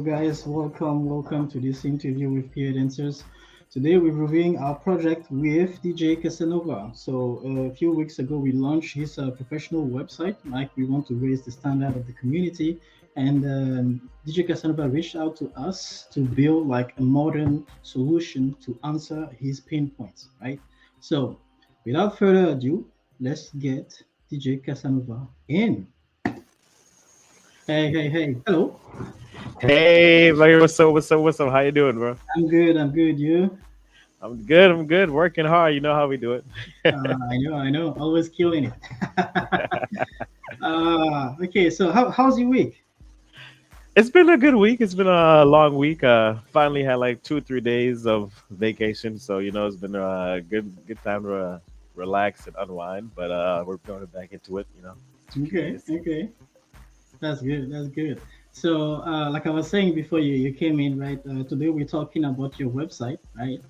guys? Welcome to this interview with PeerDancers. Today, we're reviewing our project with DJ Casanova. So, a few weeks ago, we launched his professional website. Like, we want to raise the standard of the community. And DJ Casanova reached out to us to build like a modern solution to answer his pain points, right? So, without further ado, let's get DJ Casanova in. Hey. Hello. Hey, buddy, what's up? How you doing, bro? I'm good. You? I'm good. Working hard. You know how we do it. I know. Always killing it. Okay. So how's your week? It's been a good week. It's been a long week. Finally had like 2 3 days of vacation, so it's been a good time to relax and unwind. But we're going back into it. 2 3 days. Okay. That's good. So, like I was saying before you came in, right? Today we're talking about your website, right?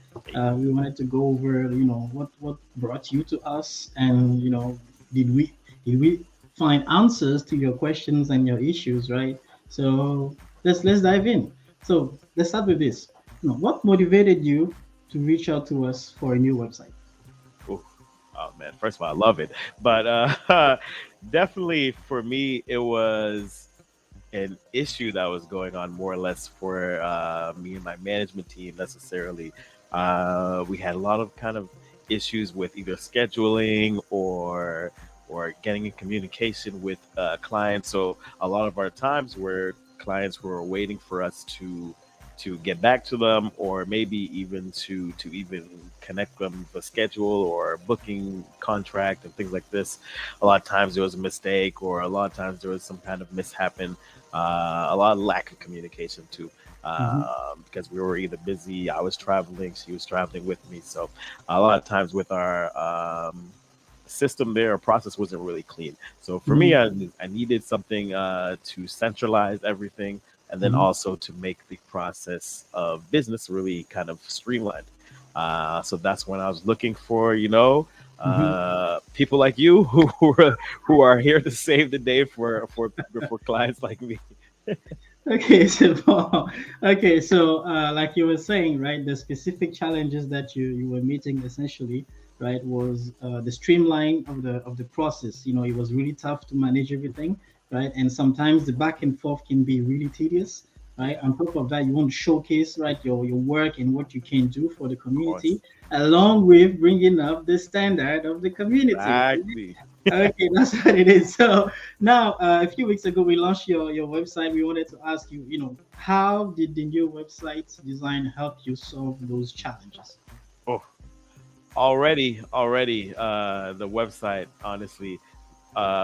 We wanted to go over, what brought you to us, and did we did we find answers to your questions and your issues, right? So let's dive in. So let's start with this. What motivated you to reach out to us for a new website? Ooh. Oh man, first of all, I love it, but definitely for me, it was an issue that was going on more or less for me and my management team necessarily. We had a lot of kind of issues with either scheduling or getting in communication with clients. So a lot of our times where clients were waiting for us to get back to them, or maybe even to even connect them with a schedule or booking contract and things like this. A lot of times there was a mistake, or a lot of times there was some kind of mishappen. A lot of lack of communication too, Mm-hmm. because we were either busy. I was traveling, she was traveling with me, so a lot of times with our system there, our process wasn't really clean. So for me, Mm-hmm. I needed something to centralize everything, and then Mm-hmm. also to make the process of business really kind of streamlined. So that's when I was looking for, Mm-hmm. people like you who are here to save the day for clients like me. Okay, so like you were saying, right, the specific challenges that you were meeting essentially, right, was the streamline of the process. It was really tough to manage everything, right, and sometimes the back and forth can be really tedious, right. On top of that, you want to showcase, right, your work and what you can do for the Of course, community, along with bringing up the standard of the community. exactly. Okay, that's what it is. So now, a few weeks ago, we launched your website. We wanted to ask you, how did the new website design help you solve those challenges? Oh, already, the website, honestly,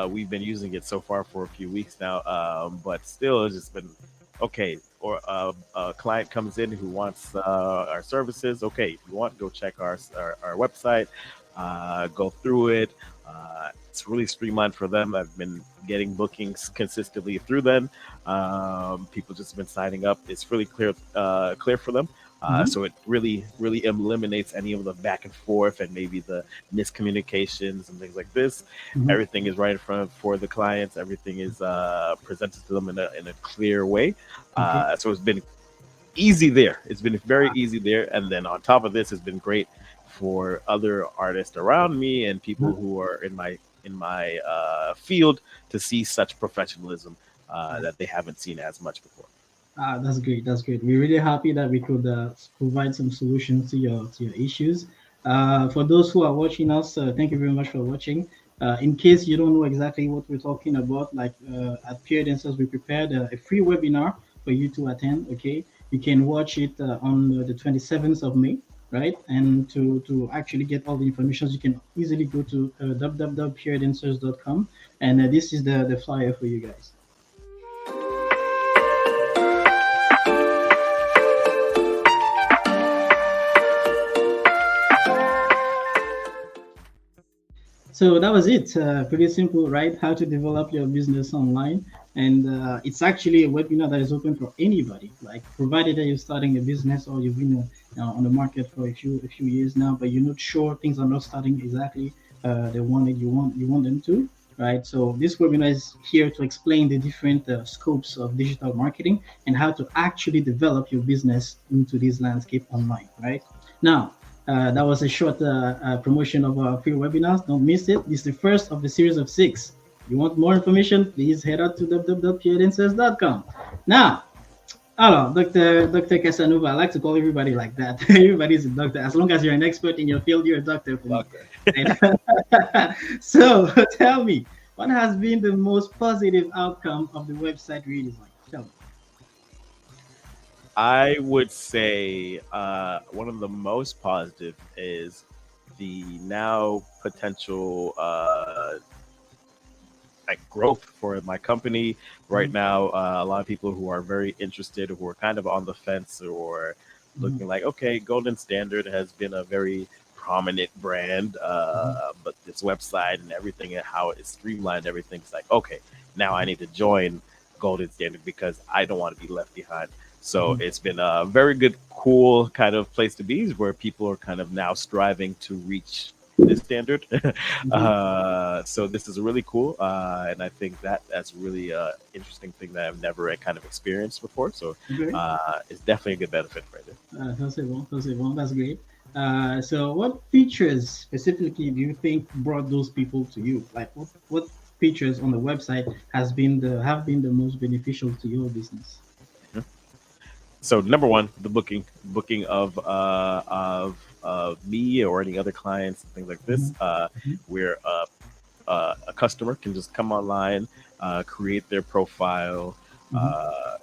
we've been using it so far for a few weeks now, but still, it's just been okay. Or a client comes in who wants our services. Okay, if you want, go check our website, go through it. It's really streamlined for them. I've been getting bookings consistently through them. People just been signing up. It's really clear for them. Hmm. So it really eliminates any of the back and forth and maybe the miscommunications and things like this. Hmm. Everything is right in front for the clients. Everything is presented to them in a clear way. Okay. So it's been easy there. It's been very easy there. And then on top of this, it's been great for other artists around me and people Uh-huh. who are in my field to see such professionalism that they haven't seen as much before. That's great. That's great. We're really happy that we could provide some solutions to your issues. For those who are watching us, thank you very much for watching. In case you don't know exactly what we're talking about, like at Peer Dancers, we prepared a free webinar for you to attend. Okay, you can watch it on the 27th of May, right? And to actually get all the information, you can easily go to www.peerdancers.com, and this is the flyer for you guys. So that was it. Pretty simple, right? How to develop your business online. And it's actually a webinar that is open for anybody. Like, provided that you're starting a business or you've been on the market for a few years now, but you're not sure things are not starting exactly the one that you want them to, right? So this webinar is here to explain the different scopes of digital marketing and how to actually develop your business into this landscape online, right? Now, that was a short promotion of our free webinars. Don't miss it. This is the first of the series of 6. If you want more information, please head out to www.peerdancers.com. Now, hello, Dr. Casanova. I like to call everybody like that. Everybody's a doctor. As long as you're an expert in your field, you're a doctor for me. Right? So tell me, what has been the most positive outcome of the website redesign? Tell me. I would say one of the most positive is the now potential like growth for my company right now. A lot of people who are very interested, who are kind of on the fence or looking like, okay, Golden Standard has been a very prominent brand, but this website and everything and how it's streamlined, everything's like, okay, now I need to join Golden Standard because I don't want to be left behind. So it's been a very good, cool kind of place to be, where people are kind of now striving to reach this standard. So this is really cool, and I think that's really interesting thing that I've never kind of experienced before. So it's definitely a good benefit right there. That's great. So what features specifically do you think brought those people to you? Like what features on the website have been the most beneficial to your business? So number one, the booking of me or any other clients and things like this, where a customer can just come online, create their profile.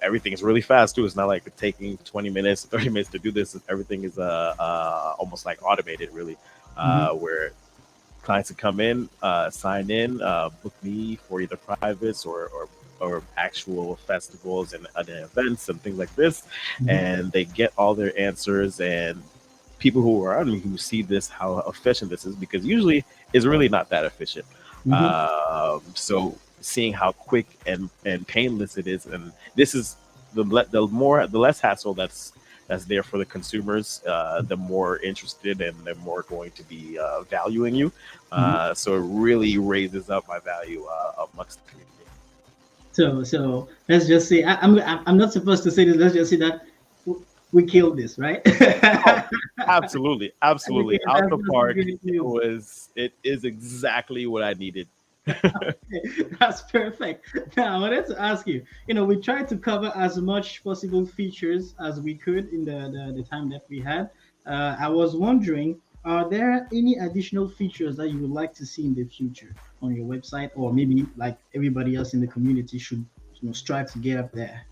Everything is really fast too. It's not like taking 20 minutes, 30 minutes to do this. Everything is almost like automated, really, where clients can come in, sign in, book me for either privates or actual festivals and other events and things like this, and they get all their answers. And people who are on me who see this, how efficient this is, because usually it's really not that efficient. So seeing how quick and painless it is, and this is the less hassle that's there for the consumers, the more interested and the more going to be valuing you. So it really raises up my value amongst the community. So let's just say I'm not supposed to say this. Let's just say that we killed this, right? Absolutely out the park. It is exactly what I needed. That's perfect. Now I wanted to ask you, we tried to cover as much possible features as we could in the time that we had. I was wondering, are there any additional features that you would like to see in the future on your website, or maybe like everybody else in the community should strive to get up there?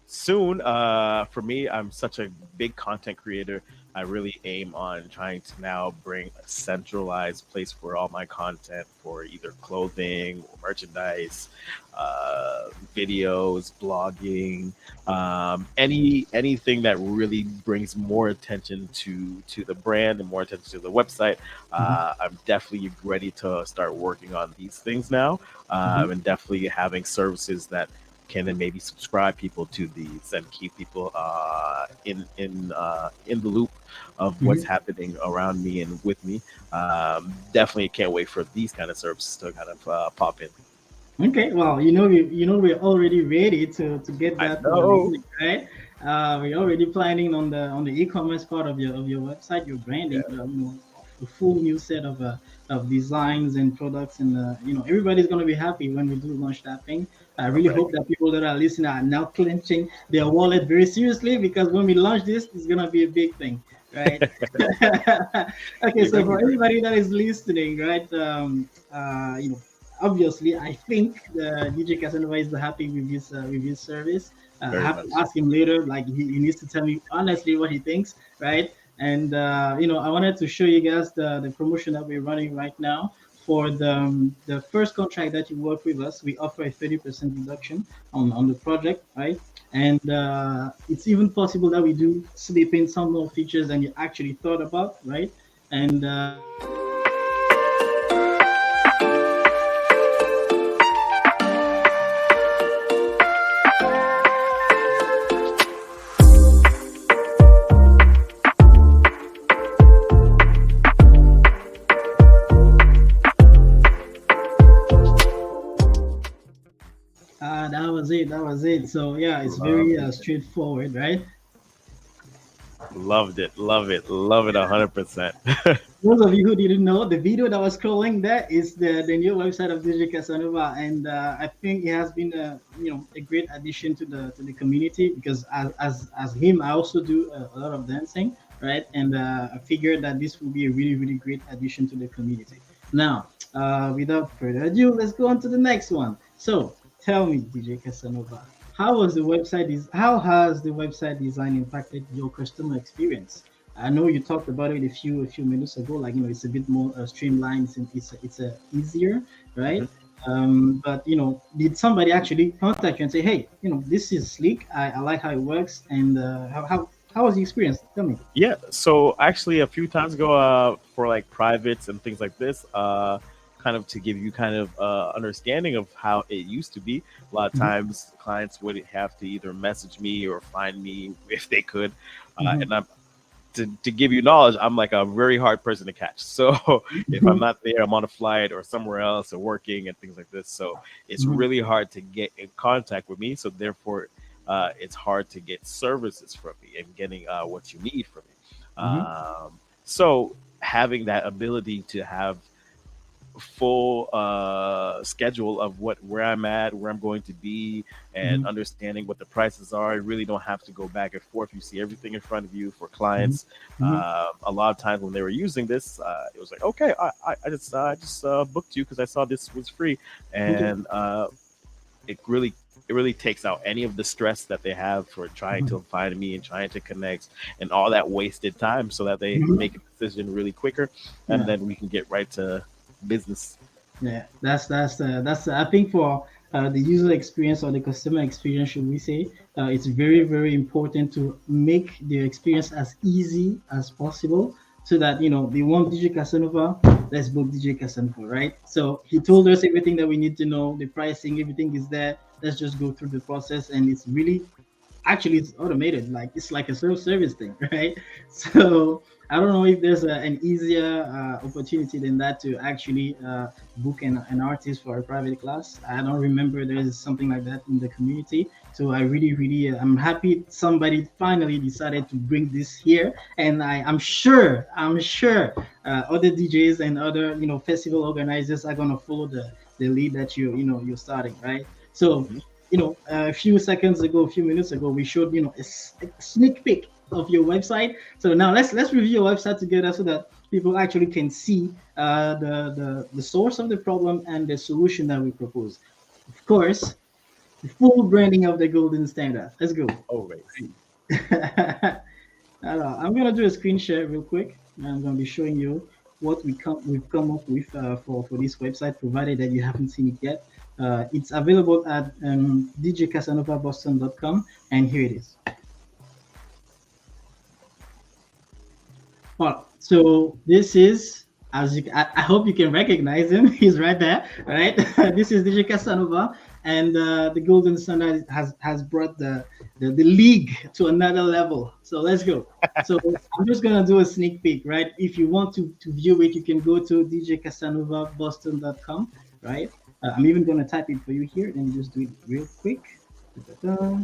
Soon, for me, I'm such a big content creator. I really aim on trying to now bring a centralized place for all my content, for either clothing or merchandise, videos, blogging, anything that really brings more attention to the brand and more attention to the website. I'm definitely ready to start working on these things now, and definitely having services that can then maybe subscribe people to these and keep people in the loop of what's happening around me and with me. Definitely can't wait for these kind of services to kind of pop in. Okay, well, we're already ready to get that right. We're already planning on the e-commerce part of your website, your branding. A full new set of designs and products, and everybody's going to be happy when we do launch that thing. I really hope that people that are listening are now clenching their wallet very seriously, because when we launch this, it's going to be a big thing, right? Okay, so for everybody that is listening, right, obviously, I think DJ Casanova is happy with his service. I have to ask him later. Like he needs to tell me honestly what he thinks, right? And I wanted to show you guys the promotion that we're running right now. For the first contract that you work with us, we offer a 30% reduction on the project, right? And it's even possible that we do slip in some more features than you actually thought about, right? And was it. That was it. So yeah, it's very Loved it. straightforward, right? Loved it. Love it. Love it 100%. Those of you who didn't know, the video that was scrolling there is the new website of DJ Casanova, and I think it has been a a great addition to the community because as him, I also do a lot of dancing, right? And I figured that this will be a really great addition to the community. Now, without further ado, let's go on to the next one. So, tell me, DJ Casanova, how has the website design impacted your customer experience? I know you talked about it a few minutes ago. Like it's a bit more streamlined. It's easier, right? Mhm. But did somebody actually contact you and say, "Hey, this is sleek. I like how it works." And how was the experience? Tell me. Yeah, so actually a few times ago, for like privates and things like this, kind of to give you kind of understanding of how it used to be. A lot of Hmm. times clients would have to either message me or find me if they could, Hmm. and I'm to give you knowledge, I'm like a very hard person to catch. So if I'm Hmm. not there, I'm on a flight or somewhere else or working and things like this. So it's Hmm. really hard to get in contact with me. So therefore, it's hard to get services from me and getting what you need from me. Hmm. So having that ability to have full schedule of where I'm at, where I'm going to be, and Hmm. understanding what the prices are. I really don't have to go back and forth. You see everything in front of you for Hmm. clients. Hmm. A lot of times when they were using this, it was like, okay, I just booked you because I saw this was free, Okay. and it really takes out any of the stress that they have for trying to Mhm. find me and trying to connect and all that wasted time so that they Mhm. make a decision really quicker and Yeah. then we can get right to business. Yeah, I think for the user experience or the customer experience, should we say, it's very important to make the experience as easy as possible, so that they want DJ Casanova, let's book DJ Casanova, right? So he told us everything that we need to know, the pricing, everything is there. Let's just go through the process, and it's really actually it's automated, like it's like a self-service thing, right? So I don't know if there's an easier opportunity than that to actually book an artist for a private class. I don't remember there is something like that in the community. So I really I'm happy somebody finally decided to bring this here, and I'm sure other DJs and other festival organizers are gonna follow the lead that you're starting, right? So Mhm. a few seconds ago, a few minutes ago, we showed a sneak peek of your website. So now let's review your website together so that people actually can see the source of the problem and the solution that we propose. Of course, the full branding of the golden standard. Let's go. Always. I'm gonna do a screen share real quick. And I'm gonna be showing you what we've come up with for this website, provided that you haven't seen it yet. It's available at djcasanovaboston.com, and here it is. Well, so this is, I hope you can recognize him. He's right there, right? This is DJ Casanova, and the Golden Standard has brought the league to another level. So let's go. So I'm just gonna do a sneak peek, right? If you want to view it, you can go to djcasanovaboston.com, right? I'm even gonna type it for you here. Let me just do it real quick. Da-da-da.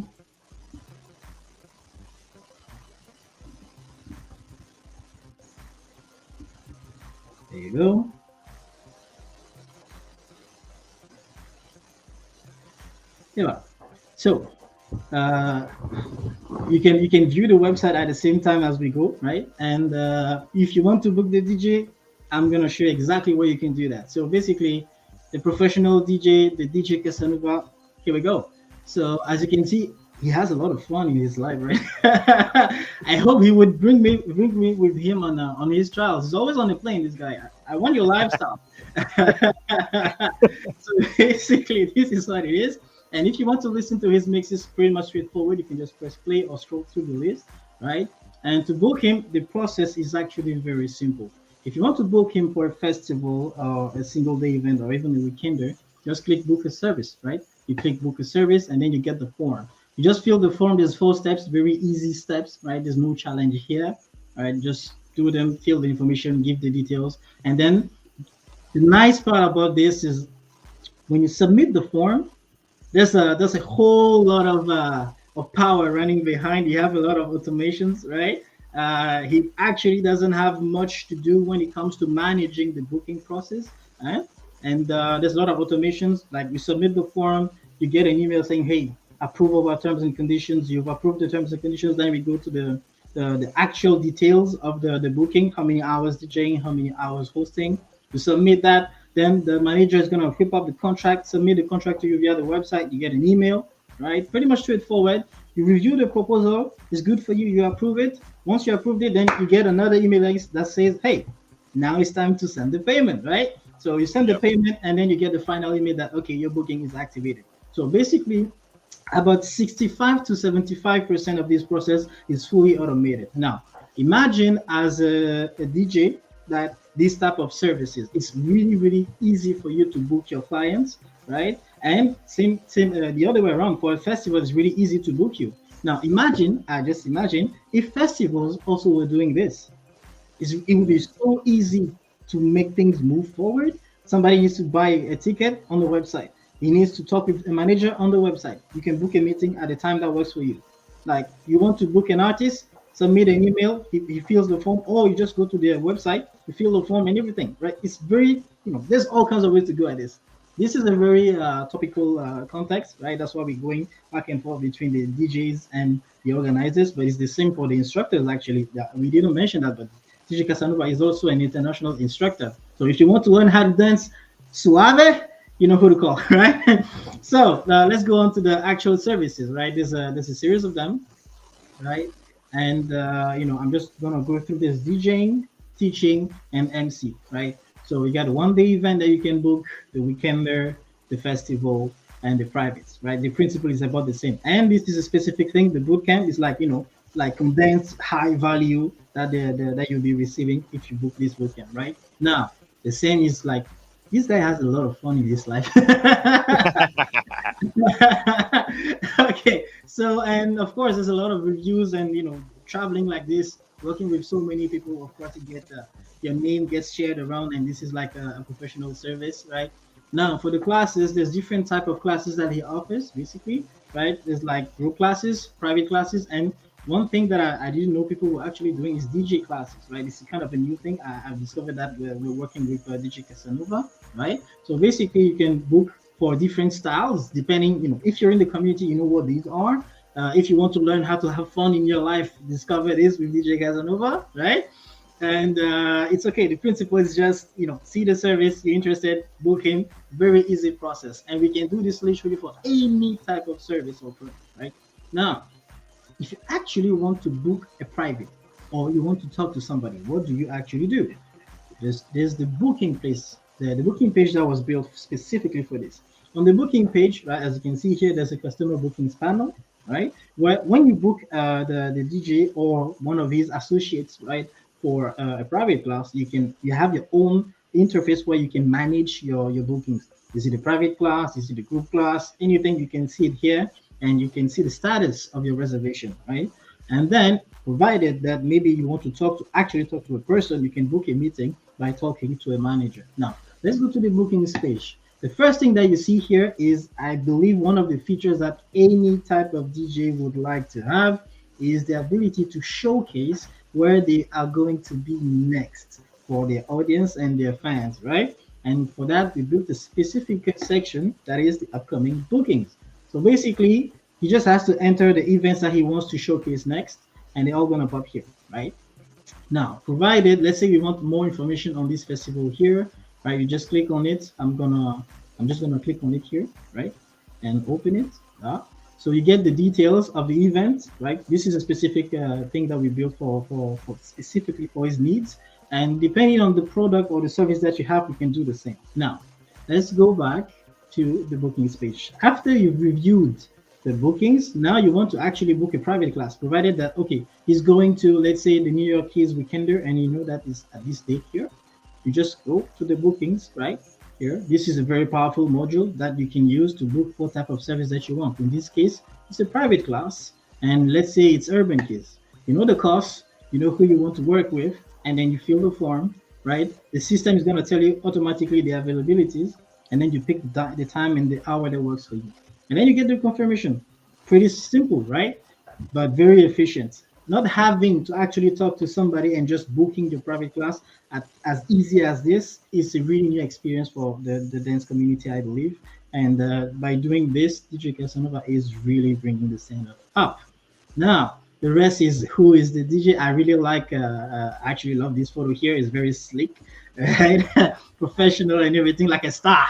There you go. Yeah. So uh, you can view the website at the same time as we go, right? And if you want to book the DJ, I'm gonna show you exactly where you can do that. So basically, the professional DJ, the DJ Casanova. Here we go. So as you can see, he has a lot of fun in his life, right? I hope he would bring me with him on his trials. He's always on the plane. This guy. I want your lifestyle. So basically, this is what it is. And if you want to listen to his mix, it's pretty much straightforward. You can just press play or scroll through the list, right? And to book him, the process is actually very simple. If you want to book him for a festival or a single day event or even a weekender, just click book a service, right? You click book a service and then you get the form. You just fill the form. There's 4 steps, very easy steps, right? There's no challenge here. All right, just do them, fill the information, give the details. And then the nice part about this is when you submit the form, There's a whole lot of power running behind. You have a lot of automations, right? He actually doesn't have much to do when it comes to managing the booking process. Right? And there's a lot of automations. Like you submit the form, you get an email saying, "Hey, approve of our terms and conditions." You've approved the terms and conditions. Then we go to the actual details of the booking, how many hours DJing, how many hours hosting. You submit that, then the manager is going to whip up the contract, submit the contract to you via the website. You get an email, right? Pretty much straightforward. You review the proposal, it's good for you, you approve it. Once you approve it, then you get another email that says, "Hey, now it's time to send the payment," right? So you send the Yep. payment, and then you get the final email that, okay, your booking is activated. So basically, about 65 to 75% of this process is fully automated. Now, imagine as a DJ that this type of services, it's really, really easy for you to book your clients, right? And same the other way around, for a festival, it's really easy to book you. Now, imagine, I just imagine if festivals also were doing this. It would be so easy to make things move forward. Somebody needs to buy a ticket on the website. He needs to talk with a manager on the website. You can book a meeting at a time that works for you. Like you want to book an artist, submit an email, he fills the form, or you just go to their website, you fill the form and everything, right? It's very, there's all kinds of ways to go at this. This is a very topical context, right? That's why we're going back and forth between the DJs and the organizers, but it's the same for the instructors actually. Yeah, we didn't mention that, but DJ Casanova is also an international instructor. So if you want to learn how to dance suave, you know who to call, right? So let's go on to the actual services, right? There's a series of them, right? And I'm just gonna go through this: DJing, teaching, and MC, right? So we got a one-day event that you can book, the weekender, the festival, and the privates, right? The principle is about the same. And this is a specific thing. The boot camp is like like condensed high value that you'll be receiving if you book this boot camp, right? Now the same is like this guy has a lot of fun in his life. Okay, so and of course there's a lot of reviews and traveling like this, working with so many people. Of course, you get your name gets shared around, and this is like a professional service, right? Now for the classes, there's different type of classes that he offers, basically, right? There's like group classes, private classes, and one thing that I didn't know people were actually doing is DJ classes, right? This is kind of a new thing. I've discovered that we're working with DJ Casanova, right? So basically, you can book for different styles depending, if you're in the community, you know what these are. If you want to learn how to have fun in your life, discover this with DJ Casanova, right? And it's okay. The principle is just, see the service, you're interested, book him. Very easy process. And we can do this literally for any type of service or product, right? Now, if you actually want to book a private or you want to talk to somebody, what do you actually do? There's the booking place, the booking page that was built specifically for this. On the booking page, right, as you can see here, there's a customer bookings panel, right? Where when you book the DJ or one of his associates, right, for a private class, you have your own interface where you can manage your bookings. Is it a private class? Is it a group class? Anything, you can see it here, and you can see the status of your reservation, right? And then, provided that maybe you want to actually talk to a person, you can book a meeting by talking to a manager. Now, let's go to the bookings page. The first thing that you see here is, I believe, one of the features that any type of DJ would like to have is the ability to showcase where they are going to be next for their audience and their fans, right? And for that, we built a specific section that is the upcoming bookings. So basically, he just has to enter the events that he wants to showcase next, and they're all going to pop here, right? Now, provided, let's say we want more information on this festival here, right? You just click on it. I'm just gonna click on it here, right? And open it. So you get the details of the event, right? This is a specific thing that we built for specifically for his needs. And depending on the product or the service that you have, you can do the same. Now, let's go back to the bookings page. After you've reviewed the bookings, now you want to actually book a private class, provided that, okay, he's going to, let's say, the New York Keys Weekender, and you know that is at this date here. You just go to the bookings right here. This is a very powerful module that you can use to book what type of service that you want. In this case, it's a private class, and let's say it's Urban Keys. You know the cost, you know who you want to work with, and then you fill the form, right? The system is going to tell you automatically the availabilities, and then you pick the time and the hour that works for you. and then you get the confirmation. Pretty simple, right? But very efficient. Not having to actually talk to somebody and just booking the private class as easy as this is a really new experience for the dance community, I believe. And by doing this, DJ Casanova is really bringing the standard up. Now, the rest is who is the DJ. I really like, actually love this photo here. It's very slick, right? Professional and everything, like a star.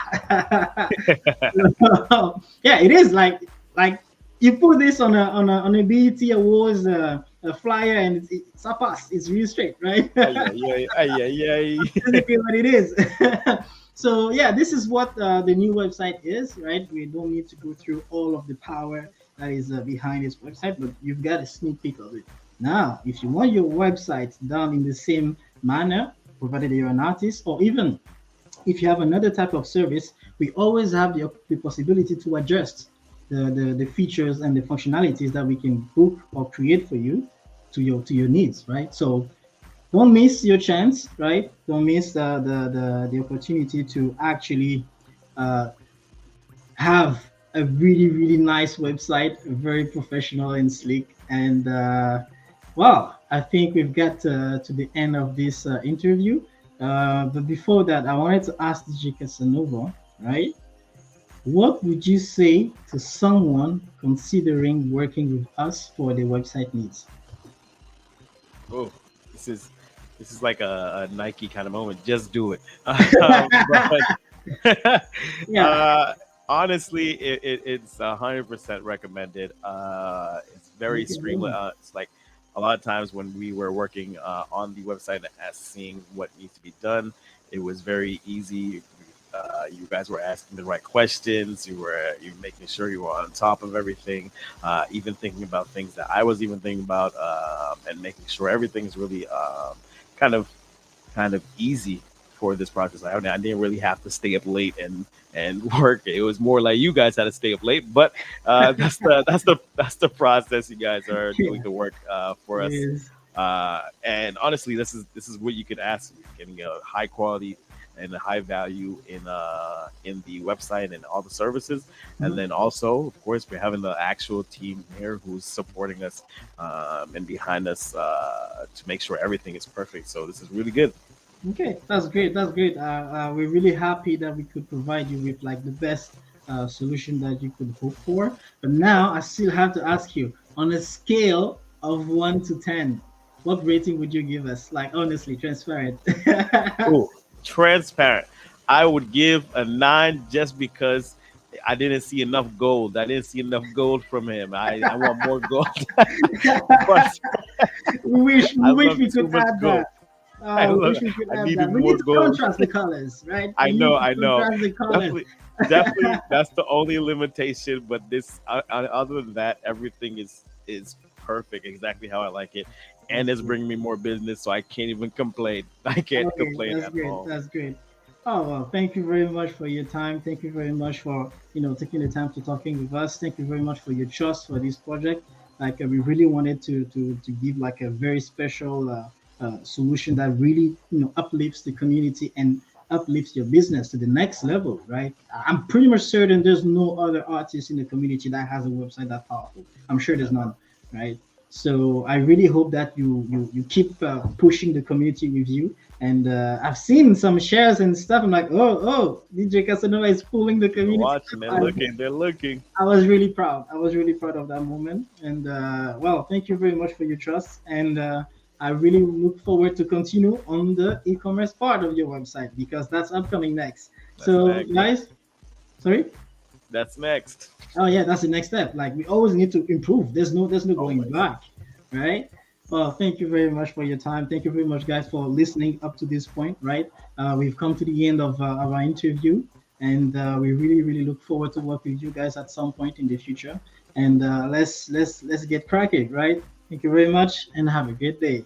Yeah, it is like you put this on a BET Awards a flyer and it's a pass. It's really straight, right? Ay, ay, ay, ay, ay, ay. Basically what it is. So yeah, this is what the new website is, right? We don't need to go through all of the power that is behind this website, but you've got a sneak peek of it. Now, if you want your website done in the same manner, provided you're an artist, or even if you have another type of service, we always have the possibility to adjust the features and the functionalities that we can book or create for you to your needs, right? So don't miss your chance, right? Don't miss the opportunity to actually uh, have a really really nice website, very professional and sleek. And well, I think we've got to the end of this interview. But before that, I wanted to ask DJ Casanova, right? What would you say to someone considering working with us for their website needs? Oh, this is this is like a Nike kind of moment. Just do it. But Yeah. uh, honestly, it's 100% recommended. It's very Thank you very streamlined. much. It's like a lot of times when we were working on the website and seeing what needs to be done, it was very easy. You guys were asking the right questions. You were making sure you were on top of everything, even thinking about things that I was even thinking about, and making sure everything's really kind of kind of easy for this process. I didn't really have to stay up late and work. It was more like you guys had to stay up late, but that's the process. You guys are doing Yeah, the work for it us. is. And honestly, this is what you could ask. Getting a high quality and a high value in the website and all the services, and Mhm. then also, of course, we're having the actual team here who's supporting us and behind us to make sure everything is perfect. So this is really good. Okay, that's great. That's great. We're really happy that we could provide you with like the best solution that you could hope for. But now I still have to ask you, on a scale of 1 to 10, what rating would you give us? Like honestly, transparent. Oh, transparent. I would give a 9 just because I didn't see enough gold. I didn't see enough gold from him. I want more gold, but We I wish love we too could much add gold. that. I We love. wish we could I add that. needed We need more to gold. contrast the colors, right? I We need know, to I know. contrast the colors. Definitely, definitely, that's the only limitation. But other than that, everything is perfect, exactly how I like it, and That's it's good. bringing me more business, so I can't even complain. I can't Okay, complain that's at great. all. That's great. Oh well, thank you very much for your time. Thank you very much for taking the time to talking with us. Thank you very much for your trust for this project. Like we really wanted to give like a very special solution that really uplifts the community and uplifts your business to the next level. Right? I'm pretty much certain there's no other artist in the community that has a website that powerful. I'm sure there's none. Right? So I really hope that you keep pushing the community with you. And I've seen some shares and stuff. I'm like, oh, DJ Casanova is pulling the They're community. watching, they're looking, they're looking. I was really proud. I was really proud of that moment. And well, thank you very much for your trust. And I really look forward to continue on the e-commerce part of your website because that's upcoming next. That's So next. guys, sorry. That's next. Oh yeah, that's the next step. Like we always need to improve. There's no going Always. back, right? Well, thank you very much for your time. Thank you very much, guys, for listening up to this point. Right, we've come to the end of our interview, and we really really look forward to work with you guys at some point in the future. And let's get cracking. Right. Thank you very much, and have a great day.